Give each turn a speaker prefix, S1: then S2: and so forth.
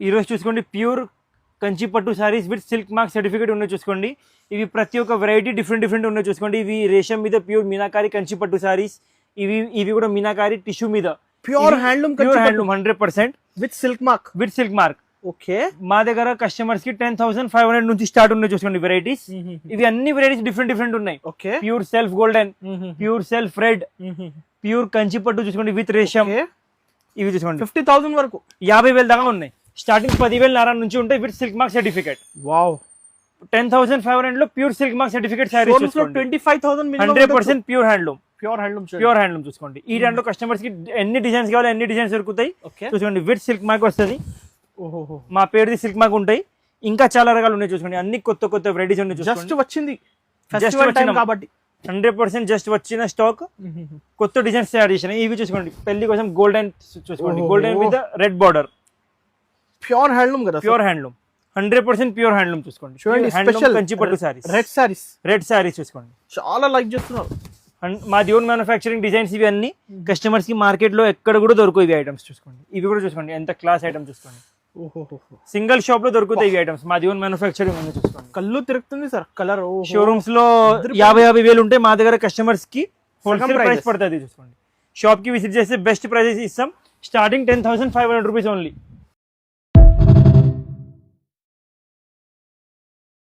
S1: ఈ రోజు చూసుకోండి ప్యూర్ కంచి పట్టు saris with silk mark certificate ఉన్నాయి చూసుకోండి. ఇవి ప్రతి ఒక్క వెరైటీ డిఫరెంట్ ఉన్నాయి చూసుకోండి. ఇవి రేషం మీద ప్యూర్ మీనాకారి కంచి పట్టు సారీస్. ఇవి కూడా మీనాకారి టిష్యూ మీద
S2: pure handloom
S1: 100%
S2: with silk mark. Okay,
S1: మా దగ్గర కస్టమర్స్ కి 10,500 నుంచి స్టార్ట్ ఉన్నాయి చూసుకోండి వెరైటీస్. ఇవి అన్ని వెరైటీస్ డిఫరెంట్ ఉన్నాయి.
S2: Okay,
S1: pure self golden, pure self red, pure Kanchi పట్టు చూసుకోండి విత్ రేషం. ఇవి చూసుకోండి
S2: 50,000 వరకు
S1: 50,000 దాకా ఉన్నాయి. స్టార్టింగ్ 10,000 నుంచి ఉంటాయి with silk mark certificate.
S2: Wow,
S1: 10,500 లో pure silk mark certificate saris
S2: 25,000
S1: 100% pure handloom చూసుకోండి. ఈ దాంట్లో కస్టమర్స్ కి ఎన్ని డిజైన్స్ కావాలి అన్ని డిజైన్స్ దొరుకుతాయి చూసుకోండి. విత్ సిల్క్ మార్క్ వస్తుంది. మా పేరుది సిల్క్ మార్క్ ఉంటాయి. ఇంకా చాలా రకాలు ఉన్నాయి చూసుకోండి. అన్ని కొత్త వెరైటీస్ ఉన్నాయి చూసుకోండి.
S2: జస్ట్ వచ్చింది ఫెస్టివల్ టైం కాబట్టి
S1: 100% జస్ట్ వచ్చిన స్టాక్. కొత్త డిజైన్స్ తయారు చేసిన ఇవి చూసుకోండి. పెళ్లి కోసం గోల్డెన్ చూసుకోండి. Golden with red border.
S2: Pure handloom కదా,
S1: ప్యూర్ హ్యాండ్లూమ్ 100% ప్యూర్ హ్యాండ్లూమ్ చూసుకోండి.
S2: స్పెషల్
S1: కంచి పట్టు సారీస్,
S2: రెడ్ సారీస్
S1: చూసుకోండి.
S2: చాలా లైక్ చేస్తున్నారు.
S1: మాది ఓన్ మ్యానుఫ్యాక్చరింగ్ డిజైన్స్. ఇవి అన్ని కస్టమర్స్ కి మార్కెట్ లో ఎక్కడ కూడా దొరకవు ఇవి ఐటమ్స్ చూసుకోండి. ఇవి కూడా చూసుకోండి ఎంత క్లాస్ ఐటమ్ చూసుకోండి. సింగిల్ షాప్ లో దొరుకుతాయి ఇవి ఐటమ్స్. మాది ఓన్ మ్యానుఫ్యాక్చరింగ్ ఉంది చూసుకోండి.
S2: కళ్ళు తిరుగుతుంది సార్ కలర్.
S1: షోరూమ్స్ లో 50,000 ఉంటాయి. మా దగ్గర కస్టమర్స్ కి హోల్సేల్ ప్రైస్ పడుతుంది చూసుకోండి. షాప్ కి విజిట్ చేస్తే బెస్ట్ ప్రైజెస్ ఇస్తాం. Starting 10,500 rupees only.